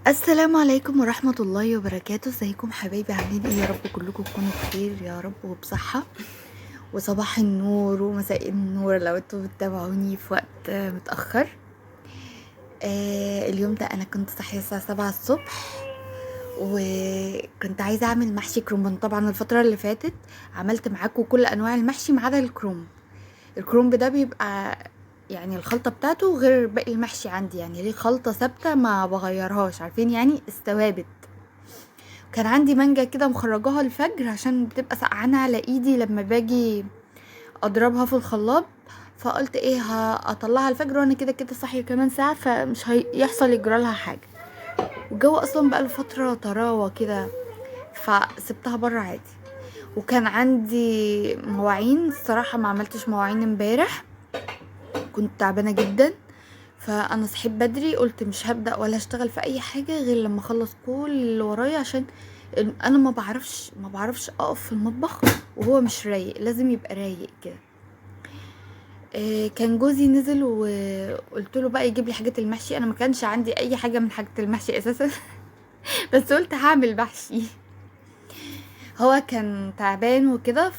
السلام عليكم ورحمة الله وبركاته. ازيكم حبايبي؟ عاملين ايه؟ يا رب كلكم تكونوا بخير يا رب وبصحة. وصباح النور ومساء النور لو انتوا بتتابعوني في وقت متأخر. اليوم ده انا كنت صاحية الساعة 7 الصبح، وكنت عايزة اعمل محشي كرنب. طبعا الفترة اللي فاتت عملت معاكم كل انواع المحشي ما عدا الكرنب. الكرنب ده بيبقى يعني الخلطة بتاعته غير باقي المحشي عندي، يعني ليه خلطة ثابتة ما بغيرهاش، عارفين يعني الثوابت. كان عندي مانجا كده مخرجاها الفجر عشان بتبقى سقعانة على ايدي لما باجي اضربها في الخلاط، فقلت ايه هطلعها الفجر وانا كده كده صاحيه كمان ساعه، فمش هيحصل يجرالها حاجه. والجو اصلا بقى فتره طراوه كده، فسبتها بره عادي. وكان عندي مواعين، الصراحه ما عملتش مواعين امبارح، كنت تعبانه جدا. فانا صحيت بدري، قلت مش هبدا ولا هشتغل في اي حاجه غير لما اخلص كل اللي ورايا، عشان انا ما بعرفش اقف في المطبخ وهو مش رايق، لازم يبقى رايق كده. كان جوزي نزل وقلت له بقى يجيب لي حاجه المحشي، انا ما كانش عندي اي حاجه من حاجه المحشي اساسا. بس قلت هعمل محشي. هو كان تعبان وكده،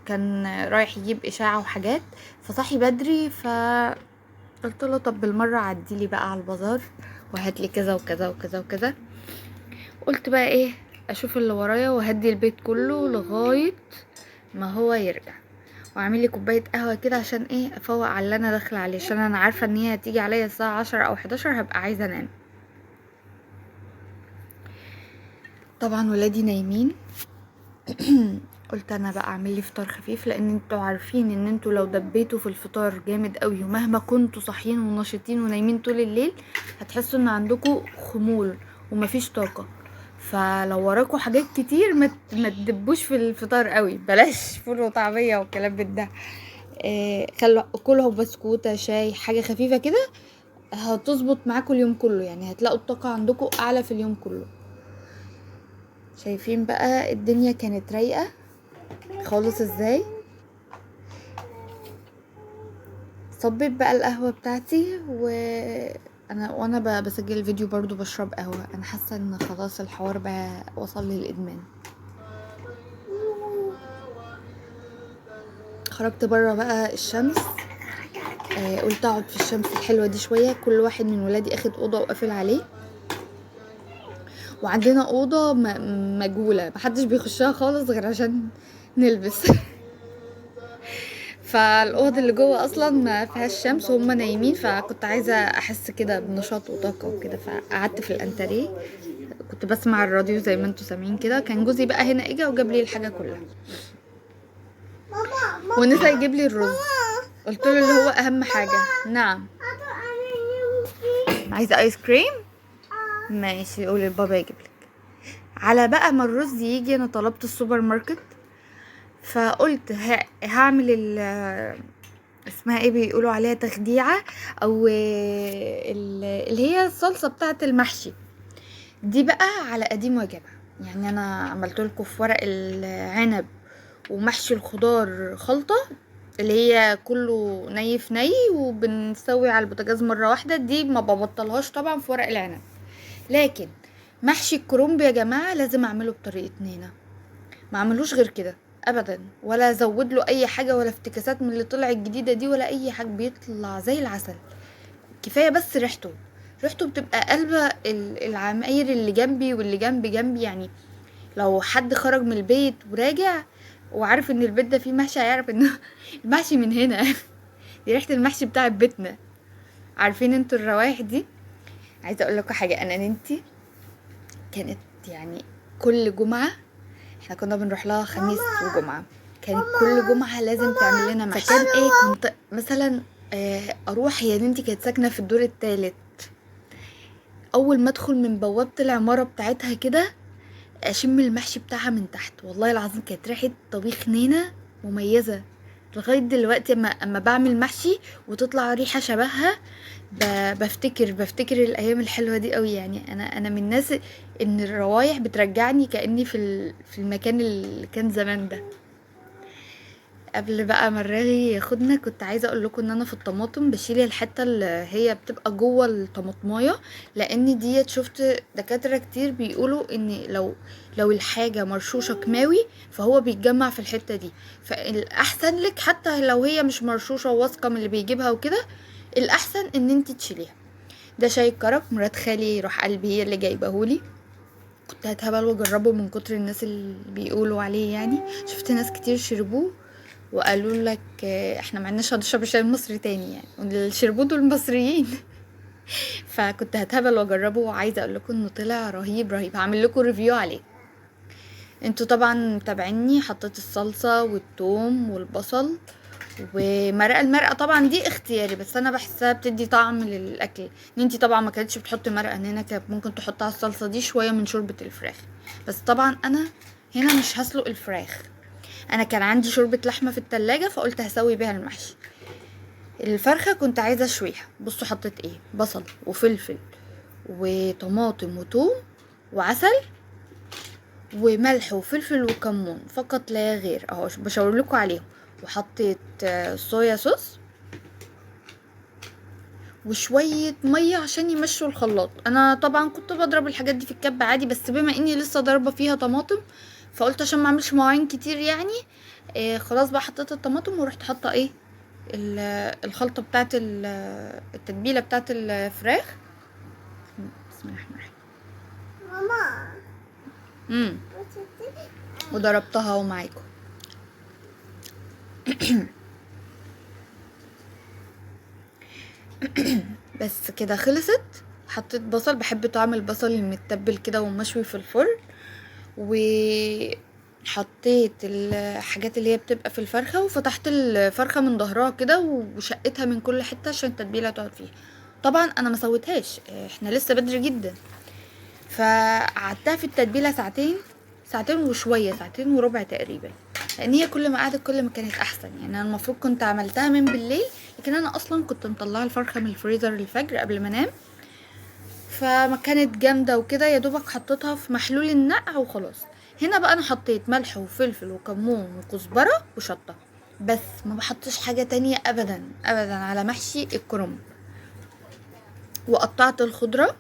كان رايح يجيب اشاعه وحاجات، فصحي بدري، قلت له طب بالمره عديلي بقى على البازار وهات لي كذا وكذا وكذا وكذا. قلت بقى ايه، اشوف اللي ورايا وهدي البيت كله لغايه ما هو يرجع، واعمل لي كوبايه قهوه كده عشان ايه افوق على اللي انا داخله عليه، عشان انا عارفه ان هي هتيجي عليا الساعه 10 او 11 هبقى عايزه انام. طبعا ولادي نايمين. قلت انا بقى اعمل لي فطار خفيف، لان انتوا عارفين ان انتوا لو دبيتوا في الفطار جامد قوي ومهما كنتوا صاحيين ونشيطين ونايمين طول الليل هتحسوا ان عندكم خمول ومفيش طاقه. فلو وراكوا حاجات كتير ما تدبوش في الفطار قوي، بلاش فول وطعميه والكلام من ده. خلوا كلوا بسكوته شاي حاجه خفيفه كده، هتظبط معاكم اليوم كله، يعني هتلاقوا الطاقه عندكم اعلى في اليوم كله. شايفين بقى الدنيا كانت رايقه خالص ازاي. صبيت بقى القهوة بتاعتي وانا بسجل الفيديو برضو بشرب قهوة. انا حاسة ان خلاص الحوار بقى وصل للادمان. خرجت برا بقى الشمس. قلت اقعد في الشمس الحلوة دي شوية، كل واحد من ولادي اخد اوضة وقافل عليه، وعندنا اوضة مجهولة محدش بيخشها خالص غير عشان نلبس. فالاوضه اللي جوه اصلا ما فيهاش شمس وهم نايمين، فكنت عايزه احس كده بنشاط وطاقه وكده، فقعدت في الانتريه كنت بسمع الراديو زي ما انتوا سامعين كده. كان جوزي بقى هنا اجا وجاب لي الحاجه كلها، ونسى يجيب لي الرز، قلت له اللي هو اهم حاجه. نعم، عايزه ايس كريم؟ ماشي، قولي لبابا يجيب لك. على بقى ما الرز يجي انا طلبت السوبر ماركت، فقلت هعمل اسمها ايه بيقولوا عليها تخديعة، او اللي هي الصلصة بتاعة المحشي دي بقى على قديم وجبة. يعني انا عملت لكم في ورق العنب ومحشي الخضار خلطة اللي هي كله ني في ني وبنسوي على البوتاجاز مرة واحدة، دي ما ببطلهاش طبعا في ورق العنب. لكن محشي الكرنب يا جماعة لازم اعمله بطريقة نينا، ما عملوش غير كده ابدا، ولا زود له اي حاجه ولا افتكاسات من اللي طلع الجديده دي ولا اي حاجه، بيطلع زي العسل. كفايه بس ريحته بتبقى قلبه العماير اللي جنبي واللي جنبي يعني. لو حد خرج من البيت وراجع وعارف ان البيت ده فيه محشي هيعرف ان المحشي من هنا. دي ريحه المحشي بتاع بيتنا. عارفين انتوا الروايح دي؟ عايزه اقول لكم حاجه، انا ننتي كانت يعني كل جمعه احنا كنا بنروح لها خميس وجمعة، كانت كل جمعة لازم تعمل لنا محشي. فكان ايه، كنت مثلا اروح، هي بنتي كانت ساكنة في الدور الثالث، اول ما ادخل من بوابة العمارة بتاعتها كده اشم المحشي بتاعها من تحت، والله العظيم كانت ريحة طبيخ نينا مميزة. لغاية دلوقتي اما بعمل محشي وتطلع ريحة شبهها بفتكر الايام الحلوة دي قوي. يعني انا من الناس ان الروايح بترجعني كأني في المكان اللي كان زمان ده. قبل بقى ما الرغي ياخدنا كنت عايزه اقول لكم ان انا في الطماطم بشيل الحته اللي هي بتبقى جوه الطماطمايه، لان ديت شفت دكاتره كتير بيقولوا ان لو الحاجه مرشوشه كيماوي فهو بيتجمع في الحته دي، فالاحسن لك حتى لو هي مش مرشوشه واثقه من اللي بيجيبها وكده، الاحسن ان انت تشيليها. ده شاي الكرك مرات خالي روح قلبي هي اللي جايبهولي، كنت هتهبل واجربه من كتر الناس اللي بيقولوا عليه، يعني شفت ناس كتير شربوه وقالوا لك احنا معناش هنشرب الشاي المصري تاني، يعني اللي شربوه دول المصريين. فكنت هتهبل واجربه، وعايزه اقول لكم انه طلع رهيب رهيب، هعمل لكم ريفيو عليه. انتوا طبعا متابعيني، حطيت الصلصه والثوم والبصل ومرقه. المرقه طبعا دي اختياري، بس انا بحسها بتدي طعم للاكل. ان انتي طبعا ما كانتش بتحطي مرقه هنا، كانت ممكن تحطي على الصلصه دي شويه من شوربه الفراخ، بس طبعا انا هنا مش هسلق الفراخ. انا كان عندي شوربه لحمه في التلاجة فقلت هسوي بيها المحشي. الفرخه كنت عايزه اشويها، بصوا حطيت ايه: بصل وفلفل وطماطم وتوم وعسل وملح وفلفل وكمون فقط لا غير، اهو بشاور لكم عليهم. وحطيت صويا صوص وشويه ميه عشان يمشوا الخلاط. انا طبعا كنت بضرب الحاجات دي في الكب عادي، بس بما اني لسه ضاربه فيها طماطم فقلت عشان ما اعملش مواعين كتير يعني خلاص بقى حطيت الطماطم ورحت حاطه ايه الخلطه بتاعه التتبيله بتاعه الفراخ. بسم الله الرحمن الرحيم. ماما وضربتها ومعاكم. بس كده خلصت. حطيت بصل، بحب طعم البصل المتبل كده ومشوي في الفرن، وحطيت الحاجات اللي هي بتبقى في الفرخه، وفتحت الفرخه من ظهرها كده وشقتها من كل حته عشان التتبيله تقعد فيها. طبعا انا ما سويتهاش، احنا لسه بدري جدا، فقعدتها في التتبيله ساعتين وشويه، ساعتين وربع تقريبا، لان هي كل ما قعدت كل ما كانت احسن. يعني انا المفروض كنت عملتها من بالليل، لكن انا اصلا كنت مطلعه الفرخه من الفريزر الفجر قبل ما انام، فما كانت جامده وكده، يا دوبك حطيتها في محلول النقع وخلاص. هنا بقى انا حطيت ملح وفلفل وكمون وكزبره وشطه، بس ما بحطش حاجه تانية ابدا ابدا على محشي الكرنب. وقطعت الخضره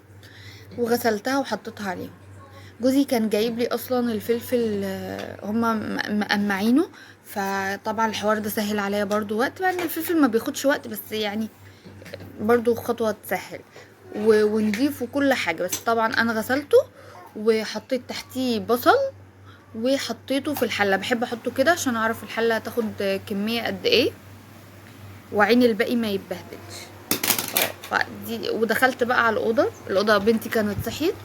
وغسلتها وحطيتها عليهم. جوزي كان جايب لي اصلا الفلفل هما مقمعينه، فطبعا الحوار ده سهل عليا برضو وقت، مع ان الفلفل ما بياخدش وقت، بس يعني برضو خطوة تسهل ونضيف وكل حاجة. بس طبعا انا غسلته وحطيت تحتيه بصل وحطيته في الحلة، بحب احطه كده عشان اعرف الحلة تاخد كمية قد ايه، وعين الباقي ما يتبهدلش. ودخلت بقى على الأوضة بنتي كانت صحيت،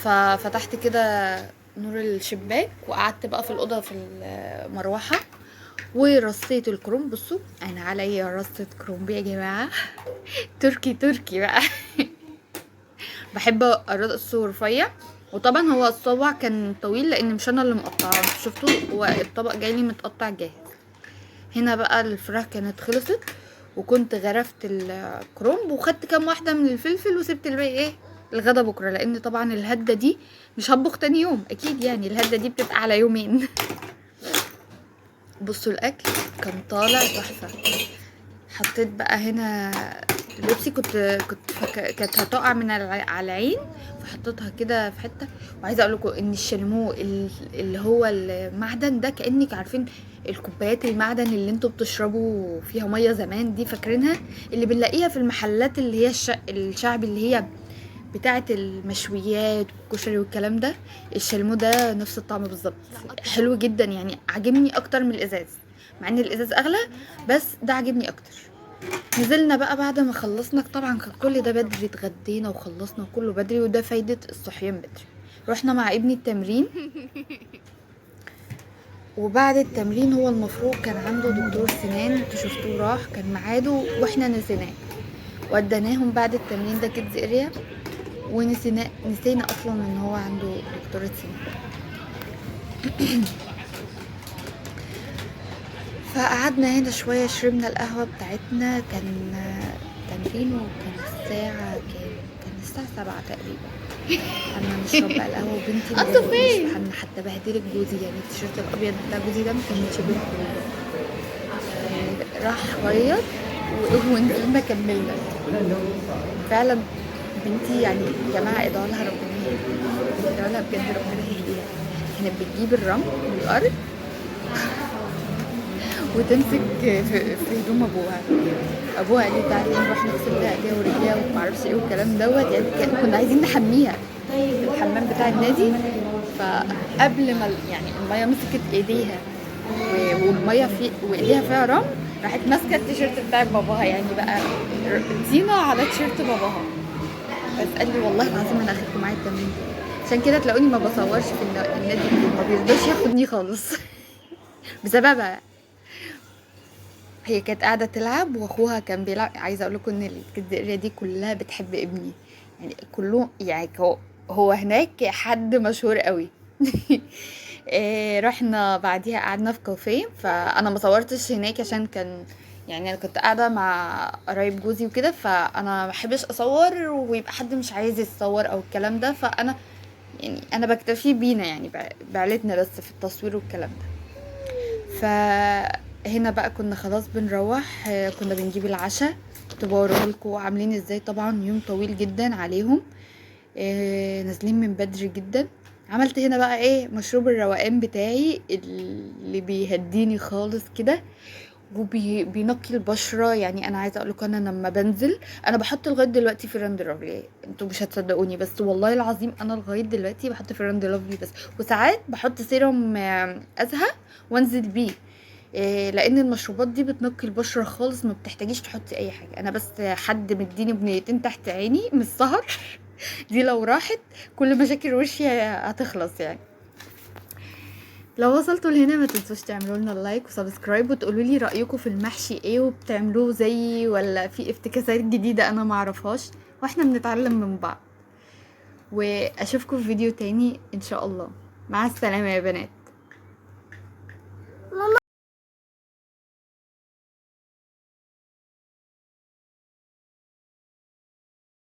ففتحت كده نور الشباك وقعدت بقى في الأوضة في المروحة ورصيت الكرنب. بصوا انا عليا رصة كرنب يا جماعة. تركي بقى. بحب ارصه رفيع، وطبعا هو الصبع كان طويل لان مش انا اللي مقطعه، شفتوا هو الطبق جايلي متقطع جاهز. هنا بقى الفراخ كانت خلصت، وكنت غرفت الكرنب وخدت كام واحدة من الفلفل وسبت الباقي ايه الغدا بكرة، لان طبعا الهدة دي مش هطبخ تاني يوم اكيد، يعني الهدة دي بتبقى على يومين. بصوا الاكل كان طالع تحفة. حطيت بقى هنا البيبسي، كانت هتقع من على العين، فحطيتها كده في حته. وعايزه اقول لكم ان الشاليمو اللي هو المعدن ده، كانك عارفين الكوبايات المعدن اللي انتوا بتشربوا فيها ميه زمان دي، فاكرينها اللي بنلاقيها في المحلات اللي هي الشعبي، اللي هي بتاعه المشويات والكشري والكلام ده. الشاليمو ده نفس الطعم بالظبط، حلو جدا يعني، عجبني اكتر من الازاز، مع ان الازاز اغلى بس ده عجبني اكتر. نزلنا بقى بعد ما خلصنا، طبعا كان كل ده بدري، اتغدينا وخلصنا كله بدري، وده فايدة الصحيان بدري. رحنا مع ابني التمرين، وبعد التمرين هو المفروض كان عنده دكتور سنان، انتوا شفتوه راح كان ميعاده واحنا نسيناه، وديناهم بعد التمرين ده كيدز اريا، نسينا اصلا ان هو عنده دكتورة سنان. فقعدنا هنا شوية، شربنا القهوة بتاعتنا، كان تمرين، وكان الساعة 7 تقريبا. قعدنا نشرب بقى القهوة، وبنتي مجربتش حتى بهدلت جوزي، يعني التيشيرت الأبيض بتاع جوزي ده مكانش بيه. راح غير ونزلنا كملنا. فعلا بنتي يعني يا جماعه ادعوا لها ربنا يهديها، ادعوا لها بجد ربنا يهديها. كانت بتجيب الرمل من الارض وتمسك في هدوم ابوها قال لي تعالي نروح نغسل لها ايديها ورجليها ومعرفش ايه والكلام دوت. يعني كنا عايزين نحميها في الحمام بتاع النادي. فقبل ما يعني الميه مسكت ايديها والميه في وايديها فيها رمل، راحت ماسكه التيشيرت بتاع باباها، يعني بقى طينه على تيشيرت باباها. بس قال لي والله العظيم انا اخدكم معايا التمرين. عشان كده تلاقوني ما بصورش في النادي، ما بيرضاش ياخدني خالص بسببها. هي كانت قاعده تلعب واخوها كان بيلعب. عايزه اقول لكم ان الكدقريه دي كلها بتحب ابني، يعني كلهم يعني هو هناك حد مشهور قوي رحنا بعديها قعدنا في كافيه. فانا ما صورتش هناك عشان كان يعني انا كنت قاعده مع قرايب جوزي وكده، فانا ما بحبش اصور ويبقى حد مش عايز يتصور او الكلام ده. فانا يعني انا بكتفي بينا يعني بعيلتنا بس في التصوير والكلام ده. فهنا بقى كنا خلاص بنروح، كنا بنجيب العشاء. كنت بوريه لكم عاملين ازاي. طبعا يوم طويل جدا عليهم، نازلين من بدري جدا. عملت هنا بقى ايه مشروب الروقان بتاعي اللي بيهديني خالص كده وبينقي البشره. يعني انا عايزه اقول لكم انا لما بنزل انا بحط لغايه دلوقتي فيران لافلي. انتوا مش هتصدقوني بس والله العظيم انا لغايه دلوقتي بحط فيران لافلي بس. وساعات بحط سيروم ازهى وانزل بيه، لان المشروبات دي بتنقي البشره خالص، ما بتحتاجيش تحطي اي حاجه. انا بس حد مديني بنيتين تحت عيني من السهر دي لو راحت كل مشاكل وشي هتخلص. يعني لو وصلتوا لهنا ما تنسوش تعملوا لنا لايك وسبسكرايب وتقولوا لي رايكم في المحشي ايه، وبتعملوه زيي ولا في افتكاسات جديده انا ما اعرفهاش، واحنا بنتعلم من بعض. واشوفكم في فيديو تاني ان شاء الله. مع السلامه يا بنات.